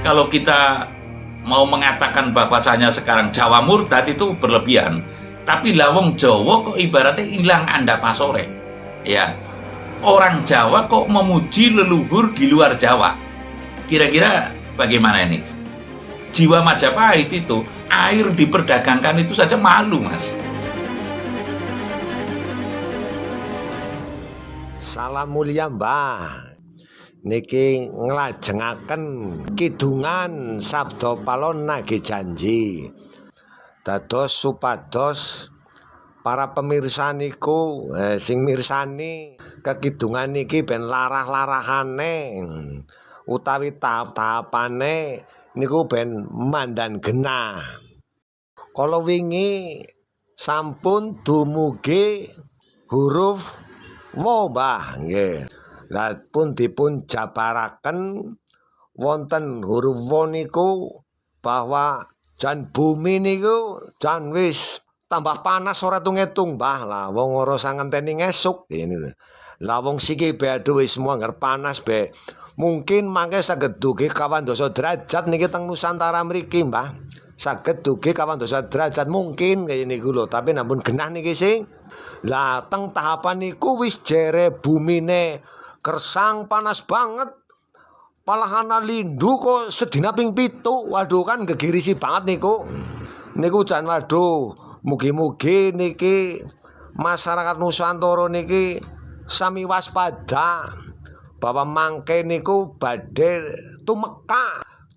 kalau kita mau mengatakan bahwasanya sekarang Jawa murtad itu berlebihan. Tapi lawong Jawa kok ibaratnya hilang andapasore. Ya, orang Jawa kok memuji leluhur di luar Jawa. Kira-kira bagaimana ini? Jiwa Majapahit itu, air diperdagangkan itu saja malu, Mas. Salam mulia Mbah. Niki nglajengaken kidungan sabda palon nagih janji. Dados supados para pemirsa niku sing mirsani kekidungan niki ben larah-larahane utawi tahap-tahapane niku ben mandan genah. Kala wingi sampun dumugi huruf wa Mbah nggih. Lah pun dipun jabaraken wonten huruf wa niku bahwa jan bumi niku jan wis tambah panas ora tung-etung Mbah. Lah wong ora sangenteni ngesuk ini. Lah wong siki be aduh wis muangger panas be. Mungkin mangke saged dugi kawan dosa derajat niki teng Nusantara mriki Mbah. Saged dugi kawan dosa derajat mungkin kaya niku lho, tapi nampun genah niki sing. Lah teng tahapan niku wis jere bumine kersang panas banget. Palahana lindu kok sedina ping 7. Waduh kan gegirisi banget niku. Niku jan waduh, mugi-mugi niki masyarakat Nusantara niki sami waspada bahwa mangke niku badhe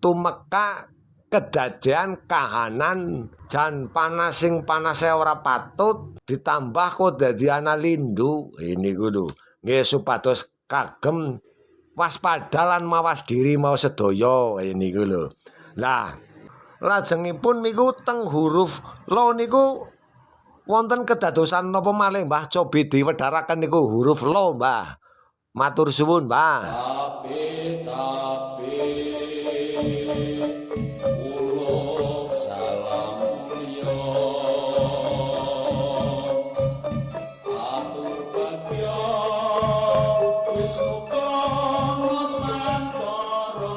tumeka kedadian kahanan jan panas sing panase ora patut ditambah kok dadi ana lindu. Ini kudu nggih supados kagem waspada lan mawas diri mau sedaya niku lho. Lah lajengipun niku teng huruf lo niku wonten kedadosan napa malih Mbah? Cobi diwedharaken niku huruf lo Mbah. Matur suwun Mbah. Tapi uluk salam mulya atur bagya Wisnu Nusantara.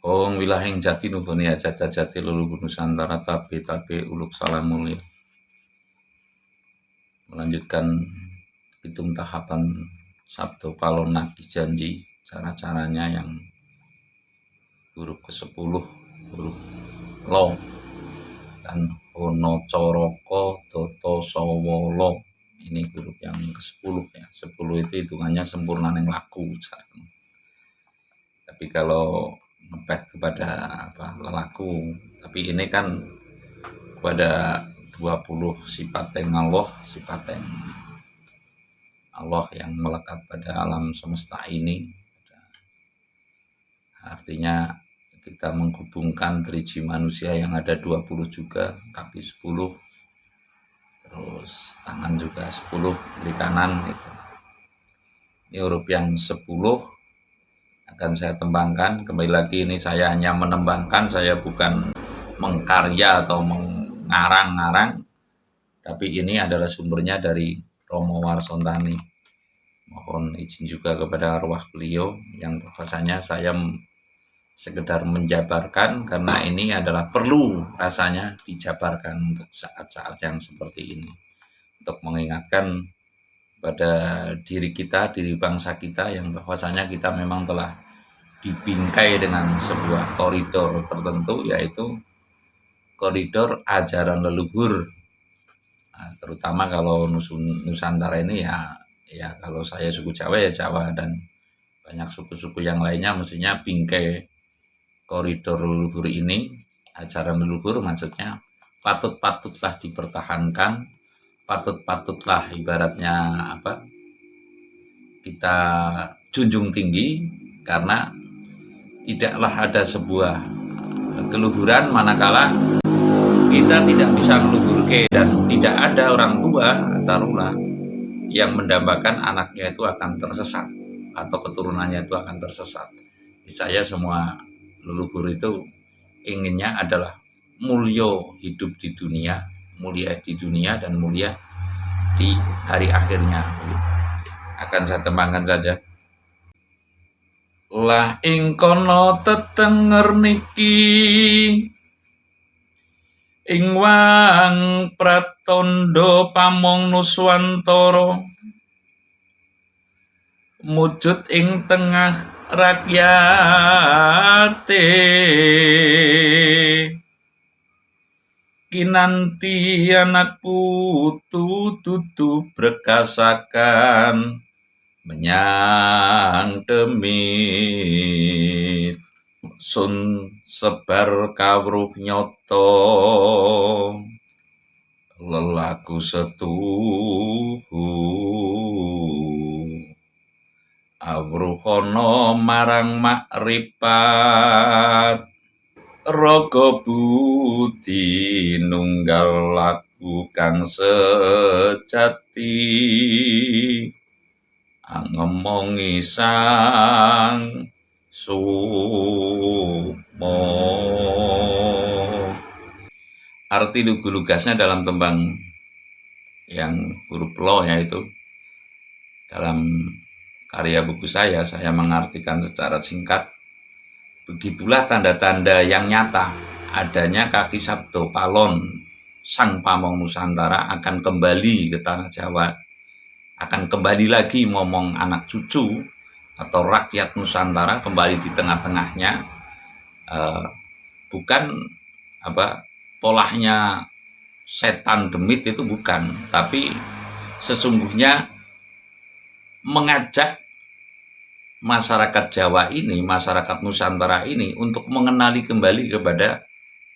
Om wilahing jati nubuni jati leluhur Nusantara tapi uluk salam mulia. Melanjutkan hitung tahapan sabdo palon nagih janji, cara-caranya yang huruf ke-10 huruf lo dan ono coroko toto sawolo. Ini huruf yang ke-10 ya. 10 itu hitungannya sempurna yang laku. Tapi kalau ngepet kepada lelaku, tapi ini kan kepada 20 sifat yang Allah yang melekat pada alam semesta ini. Artinya kita menghubungkan driji manusia yang ada 20 juga, kaki 10, terus tangan juga 10, kiri kanan gitu. Ini huruf yang 10 akan saya tembangkan. Kembali lagi ini saya hanya menembangkan, saya bukan mengkarya atau mengarang-arang, tapi ini adalah sumbernya dari Romo Warsontani. Mohon izin juga kepada arwah beliau yang bahwasanya saya sekedar menjabarkan karena ini adalah perlu rasanya dijabarkan untuk saat-saat yang seperti ini, untuk mengingatkan pada diri kita, diri bangsa kita yang bahwasanya kita memang telah dibingkai dengan sebuah koridor tertentu, yaitu koridor ajaran leluhur. Nah, terutama kalau Nusantara ini ya kalau saya suku Jawa ya Jawa, dan banyak suku-suku yang lainnya mestinya bingkai koridor leluhur ini, ajaran leluhur maksudnya patutlah dipertahankan, patutlah ibaratnya kita junjung tinggi, karena tidaklah ada sebuah keluhuran manakala kita tidak bisa meluhurke, dan tidak ada orang tua taruhlah yang mendambakan anaknya itu akan tersesat atau keturunannya itu akan tersesat. Saya semua leluhur itu inginnya adalah mulia hidup di dunia, mulia di dunia dan mulia di hari akhirnya. Akan saya tembangkan saja. Lah ing kono tetenger niki ing wang pratandha pamong nuswantara mujud ing tengah rakyate kinanti anak putu dudu brekasakan menyang demit sun sebar kawruh nyoto lelaku setuhu awruhana marang makripat raga budi nunggal laku kang sejati angemongi sang sumo. Arti lugu-lugasnya dalam tembang yang huruf lo yaitu dalam karya buku saya mengartikan secara singkat, begitulah tanda-tanda yang nyata adanya kaki Sabdo Palon sang pamong Nusantara akan kembali ke tanah Jawa, akan kembali lagi ngomong anak cucu atau rakyat Nusantara kembali di tengah-tengahnya, bukan polahnya setan demit itu bukan, tapi sesungguhnya mengajak masyarakat Jawa ini, masyarakat Nusantara ini untuk mengenali kembali kepada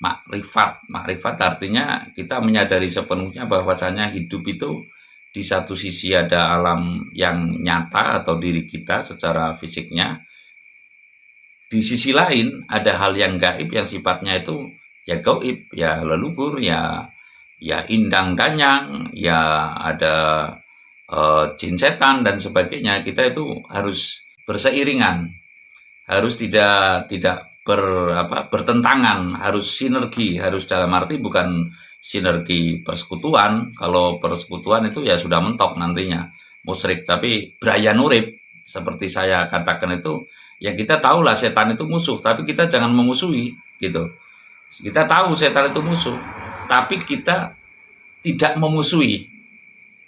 makrifat. Makrifat artinya kita menyadari sepenuhnya bahwasanya hidup itu di satu sisi ada alam yang nyata atau diri kita secara fisiknya. Di sisi lain ada hal yang gaib yang sifatnya itu ya gaib, ya leluhur, ya indang danyang, ya ada jin setan dan sebagainya. Kita itu harus berseiringan, harus tidak bertentangan, harus sinergi, harus dalam arti bukan sinergi persekutuan. Kalau persekutuan itu ya sudah mentok nantinya musyrik, tapi braya nurip seperti saya katakan itu ya kita tahulah setan itu musuh, tapi kita jangan memusuhi gitu. Kita tahu setan itu musuh, tapi kita tidak memusuhi.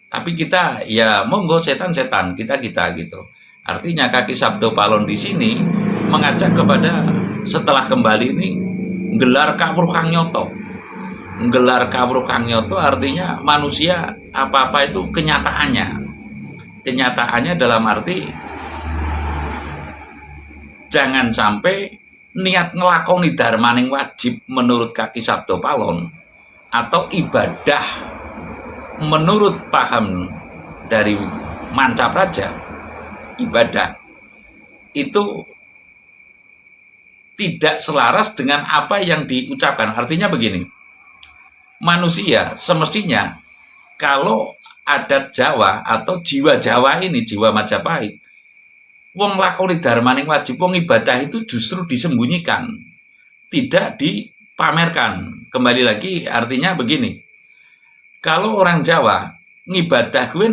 Tapi kita ya monggo setan-setan, kita gitu. Artinya kaki Sabdo Palon di sini mengajak kepada setelah kembali ini gelar kawruh kang nyoto. Gelar kawruh kang nyoto artinya manusia apa-apa itu kenyataannya. Kenyataannya dalam arti jangan sampai niat ngelakoni darmaning wajib menurut kaki Sabdo Palon atau ibadah menurut paham dari Mancapraja, ibadah itu tidak selaras dengan apa yang diucapkan. Artinya begini, manusia semestinya kalau adat Jawa atau jiwa Jawa ini, jiwa Majapahit, wong lakoni darmaning wajib, wong ibadah itu justru disembunyikan, tidak dipamerkan. Kembali lagi artinya begini, kalau orang Jawa ngibadah gue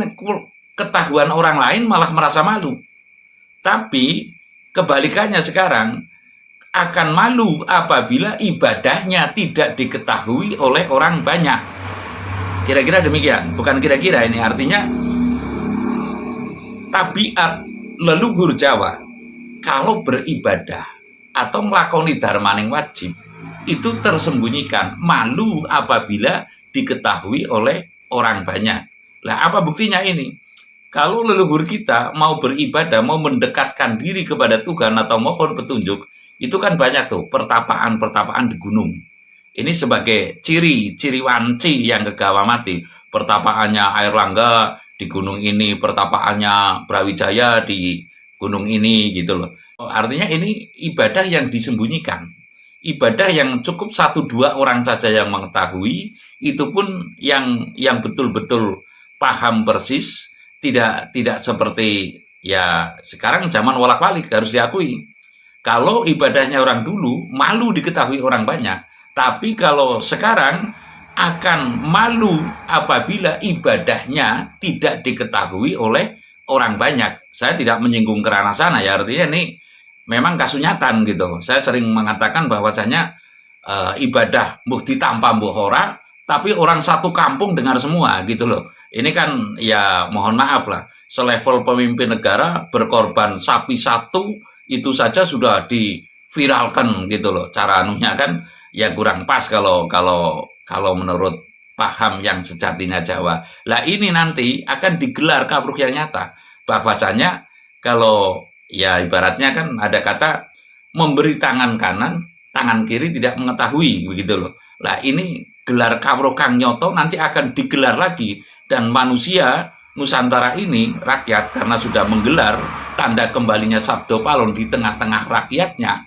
ketahuan orang lain malah merasa malu. Tapi kebalikannya sekarang akan malu apabila ibadahnya tidak diketahui oleh orang banyak. Kira-kira demikian, bukan kira-kira ini artinya tabiat leluhur Jawa kalau beribadah atau melakoni darmaning wajib itu tersembunyikan, malu apabila diketahui oleh orang banyak. Lah apa buktinya ini? Kalau leluhur kita mau beribadah, mau mendekatkan diri kepada Tuhan atau mohon petunjuk, itu kan banyak tuh pertapaan-pertapaan di gunung. Ini sebagai ciri wanci yang kegawa mati. Pertapaannya Airlangga di gunung ini, pertapaannya Brawijaya di gunung ini gitu loh. Artinya ini ibadah yang disembunyikan. Ibadah yang cukup 1-2 orang saja yang mengetahui, itu pun yang betul-betul paham persis, tidak seperti ya sekarang zaman wolak-balik harus diakui. Kalau ibadahnya orang dulu malu diketahui orang banyak, tapi kalau sekarang akan malu apabila ibadahnya tidak diketahui oleh orang banyak. Saya tidak menyinggung ke ranah sana ya, artinya ini memang kasunyatan gitu. Saya sering mengatakan bahwasanya ibadah mukti tanpa bohora, tapi orang satu kampung dengar semua gitu loh. Ini kan ya mohon maaf lah, selevel pemimpin negara berkorban sapi satu itu saja sudah diviralkan gitu loh. Cara anunya kan ya kurang pas kalau menurut paham yang sejatinya Jawa. Lah ini nanti akan digelar kabruk yang nyata. Bahwasanya kalau ya ibaratnya kan ada kata memberi tangan kanan, tangan kiri tidak mengetahui begitu loh. Lah ini gelar kawruh Kang Nyoto nanti akan digelar lagi dan manusia Nusantara ini rakyat karena sudah menggelar tanda kembalinya Sabdo Palon di tengah-tengah rakyatnya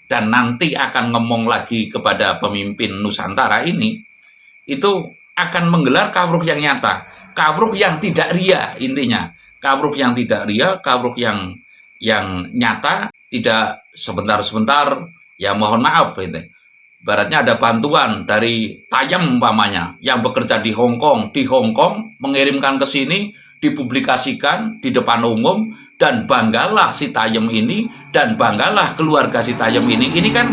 dan nanti akan ngomong lagi kepada pemimpin Nusantara ini itu akan menggelar kawruh yang nyata, kawruh yang tidak ria intinya, kawruh yang tidak ria, kawruh yang nyata, tidak sebentar-sebentar ya mohon maaf itu. Baratnya ada bantuan dari Tayem umpamanya yang bekerja di Hong Kong mengirimkan ke sini, dipublikasikan di depan umum dan banggalah si Tayem ini dan banggalah keluarga si Tayem ini. Ini kan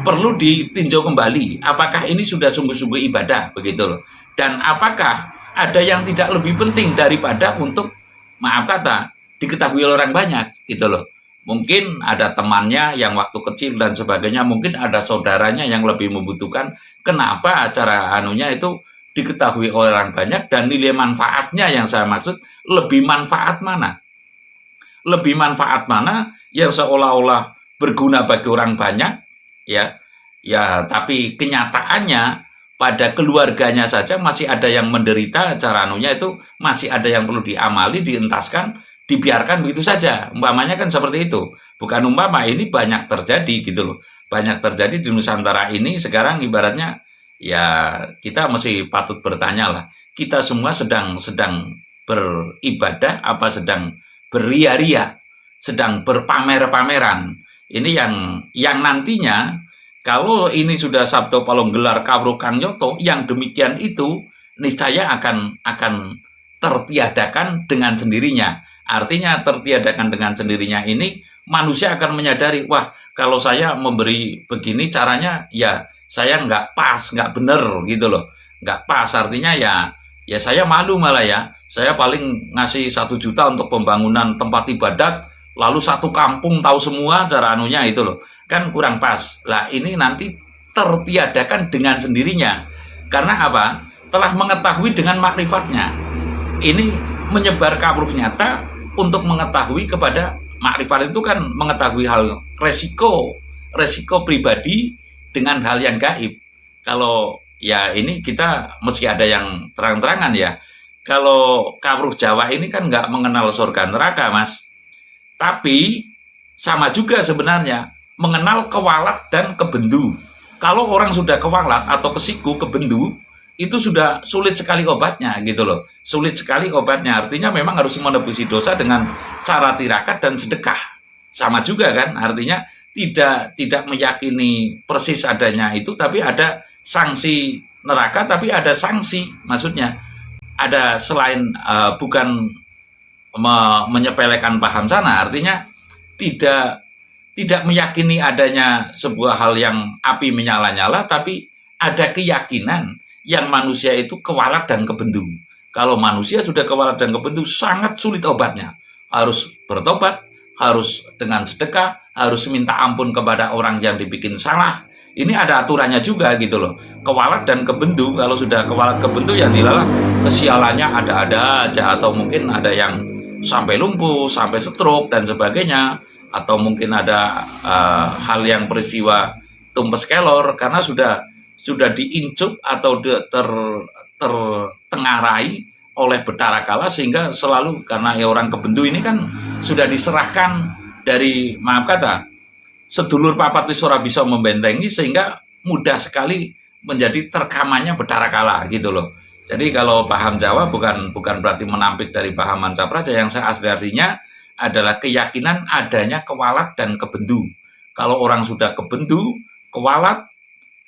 perlu ditinjau kembali apakah ini sudah sungguh-sungguh ibadah begitu loh. Dan apakah ada yang tidak lebih penting daripada untuk maaf kata diketahui oleh orang banyak gitu loh. Mungkin ada temannya yang waktu kecil dan sebagainya, mungkin ada saudaranya yang lebih membutuhkan. Kenapa acara anunya itu diketahui oleh orang banyak dan nilai manfaatnya yang saya maksud lebih manfaat mana? Lebih manfaat mana yang seolah-olah berguna bagi orang banyak ya. Ya, tapi kenyataannya pada keluarganya saja masih ada yang menderita acara anunya itu masih ada yang perlu diamali, dientaskan, dibiarkan begitu saja. Umpamanya kan seperti itu. Bukan umpama, ini banyak terjadi gitu loh. Banyak terjadi di Nusantara ini sekarang ibaratnya ya kita mesti patut bertanya lah. Kita semua sedang beribadah apa sedang beria-ria, sedang berpamer-pameran. Ini yang nantinya kalau ini sudah Sabdo Palon gelar kawruh Kang Nyoto yang demikian itu niscaya akan tertiadakan dengan sendirinya. Artinya tertiadakan dengan sendirinya ini manusia akan menyadari, wah kalau saya memberi begini caranya ya saya nggak pas, nggak bener gitu loh. Nggak pas artinya ya saya malu malah ya. Saya paling ngasih 1 juta untuk pembangunan tempat ibadat, lalu satu kampung tahu semua cara anunya itu loh. Kan kurang pas. Lah ini nanti tertiadakan dengan sendirinya. Karena apa? Telah mengetahui dengan makrifatnya. Ini menyebar kawruh nyata untuk mengetahui kepada makrifat itu kan mengetahui hal resiko pribadi dengan hal yang gaib. Kalau ya ini kita mesti ada yang terang-terangan ya. Kalau kawruh Jawa ini kan nggak mengenal surga neraka mas. Tapi sama juga sebenarnya mengenal kewalat dan kebendu. Kalau orang sudah kewalat atau kesiku, kebendu, itu sudah sulit sekali obatnya gitu loh. Sulit sekali obatnya, artinya memang harus menebusi dosa dengan cara tirakat dan sedekah. Sama juga kan, artinya tidak meyakini persis adanya itu, tapi ada sanksi neraka, tapi ada sanksi, maksudnya ada selain bukan menyepelekan paham sana, artinya tidak meyakini adanya sebuah hal yang api menyala-nyala, tapi ada keyakinan yang manusia itu kewalat dan kebendu. Kalau manusia sudah kewalat dan kebendu, sangat sulit obatnya. Harus bertobat, harus dengan sedekah, harus minta ampun kepada orang yang dibikin salah. Ini ada aturannya juga gitu loh. Kewalat dan kebendu, kalau sudah kewalat kebendu ya dilalah kesialannya ada-ada aja. Atau mungkin ada yang sampai lumpuh, sampai stroke dan sebagainya. Atau mungkin ada hal yang peristiwa tumpes kelor karena sudah diincup atau tertengarai oleh betara kala sehingga selalu karena ya orang kebendu ini kan sudah diserahkan dari maaf kata sedulur papat wis ora bisa membentengi sehingga mudah sekali menjadi terkamannya betara kala gitu loh. Jadi kalau paham Jawa bukan berarti menampik dari paham Mancapraja, yang saya asli artinya adalah keyakinan adanya kewalat dan kebendu. Kalau orang sudah kebendu, kewalat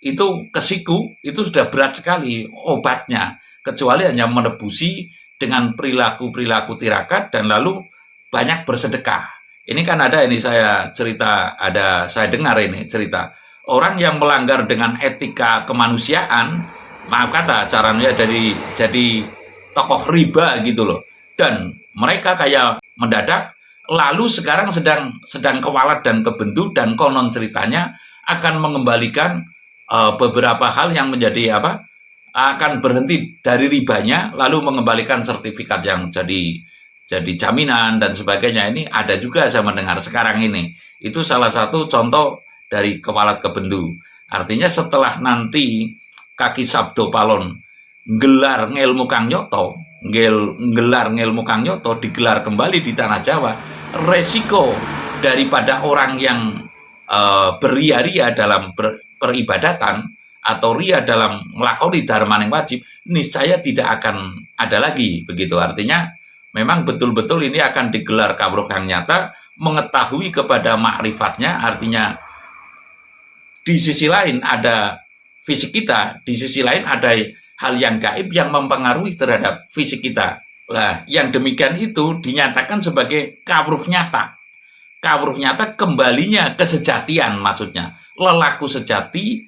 itu kesiku, itu sudah berat sekali obatnya, kecuali hanya menebusi dengan perilaku tirakat dan lalu banyak bersedekah. Ini kan ada ini saya cerita, saya dengar ini cerita orang yang melanggar dengan etika kemanusiaan, maaf kata caranya jadi tokoh riba gitu loh. Dan mereka kayak mendadak lalu sekarang sedang kewalat dan kebentu dan konon ceritanya akan mengembalikan beberapa hal yang menjadi apa? Akan berhenti dari ribanya lalu mengembalikan sertifikat yang jadi jaminan dan sebagainya. Ini ada juga saya mendengar sekarang ini. Itu salah satu contoh dari kewalat kebendu. Artinya setelah nanti kaki Sabdo Palon gelar ngelmu Kang Nyoto, gelar ngelmu Kang Nyoto digelar kembali di tanah Jawa, resiko daripada orang yang beria-ria dalam peribadatan atau ria dalam melakoni dharma yang wajib, niscaya tidak akan ada lagi begitu. Artinya memang betul-betul ini akan digelar kawruh yang nyata, mengetahui kepada makrifatnya, artinya di sisi lain ada fisik kita, di sisi lain ada hal yang gaib yang mempengaruhi terhadap fisik kita. Nah, yang demikian itu dinyatakan sebagai kawruh nyata. Kawruh nyata kembalinya kesejatian, maksudnya lelaku sejati,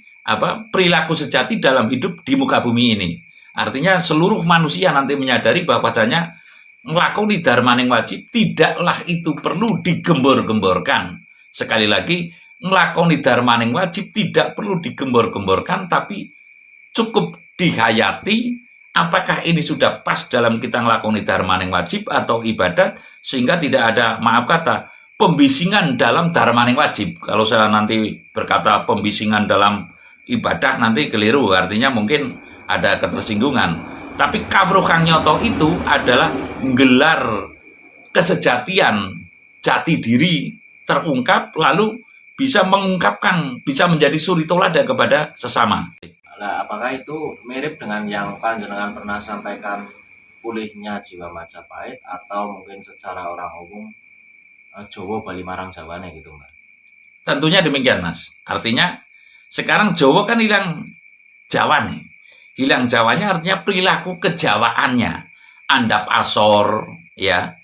perilaku sejati dalam hidup di muka bumi ini. Artinya seluruh manusia nanti menyadari bahwasanya ngelakoni dharma yang wajib tidaklah itu perlu digembor-gemborkan. Sekali lagi, ngelakoni dharma yang wajib tidak perlu digembor-gemborkan, tapi cukup dihayati apakah ini sudah pas dalam kita ngelakoni dharma yang wajib atau ibadat, sehingga tidak ada, maaf kata, pembisingan dalam dharma yang wajib. Kalau saya nanti berkata pembisingan dalam ibadah nanti keliru, artinya mungkin ada ketersinggungan. Tapi kawruh Kang Nyoto itu adalah gelar kesejatian, jati diri terungkap, lalu bisa mengungkapkan, bisa menjadi suri tolada kepada sesama. Nah, apakah itu mirip dengan yang panjenengan pernah sampaikan pulihnya jiwa Majapahit, atau mungkin secara orang umum Jawa bali marang Jawane gitu, Mbak? Tentunya demikian, Mas. Artinya sekarang Jawa kan hilang Jawa nih. Hilang Jawanya artinya perilaku kejawaannya. Andap asor, ya,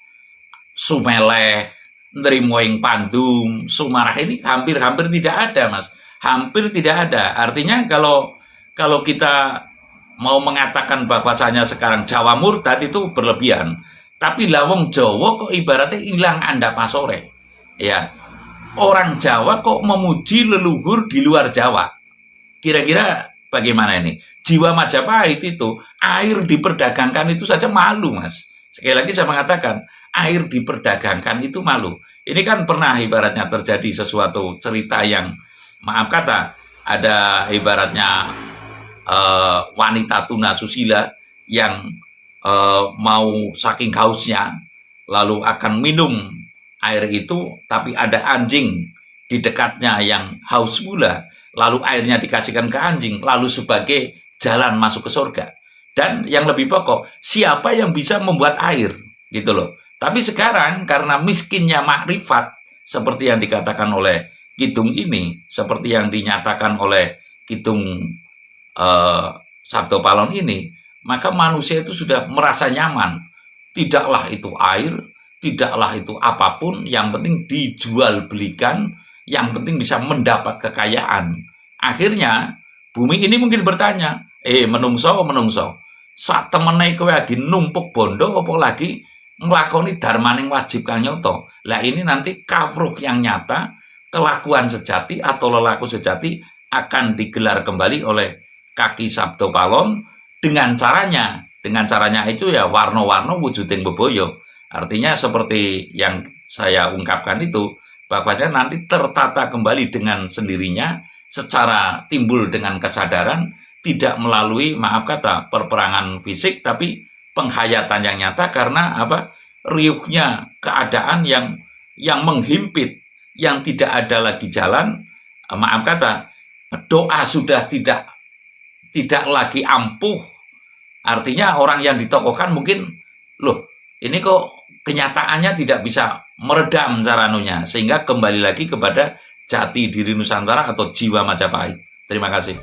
sumeleh, nrimo ing pandum, sumarah ini hampir-hampir tidak ada, Mas. Hampir tidak ada. Artinya kalau kita mau mengatakan bahwasanya sekarang Jawa murtad itu berlebihan. Tapi lawong Jawa kok ibaratnya hilang andap asore. Ya, orang Jawa kok memuji leluhur di luar Jawa. Kira-kira bagaimana ini? Jiwa Majapahit itu, air diperdagangkan itu saja malu, Mas. Sekali lagi saya mengatakan, air diperdagangkan itu malu. Ini kan pernah ibaratnya terjadi sesuatu cerita yang, maaf kata, ada ibaratnya wanita tuna susila yang mau saking hausnya, lalu akan minum air itu, tapi ada anjing di dekatnya yang haus pula, lalu airnya dikasihkan ke anjing, lalu sebagai jalan masuk ke surga. Dan yang lebih pokok, siapa yang bisa membuat air, gitu loh. Tapi sekarang karena miskinnya makrifat, seperti yang dikatakan oleh Kidung ini, seperti yang dinyatakan oleh Kidung Sabdo Palon ini, maka manusia itu sudah merasa nyaman. Tidaklah itu air, tidaklah itu apapun, yang penting dijual belikan, yang penting bisa mendapat kekayaan. Akhirnya bumi ini mungkin bertanya, menungso, sak temenai kowe lagi numpuk bondo, apa lagi ngelakoni dharma yang wajib Kang Nyoto. Lah ini nanti kawruh yang nyata, kelakuan sejati atau lelaku sejati akan digelar kembali oleh kaki Sabdo Palon dengan caranya itu ya warna-warna wujuding beboyo. Artinya seperti yang saya ungkapkan itu, bahwanya nanti tertata kembali dengan sendirinya secara timbul dengan kesadaran, tidak melalui, maaf kata, perperangan fisik, tapi penghayatan yang nyata karena apa? Riuhnya keadaan yang menghimpit, yang tidak ada lagi jalan, maaf kata, doa sudah tidak lagi ampuh. Artinya orang yang ditokohkan mungkin, loh, ini kok kenyataannya tidak bisa meredam caranunya, sehingga kembali lagi kepada jati diri Nusantara atau jiwa Majapahit. Terima kasih.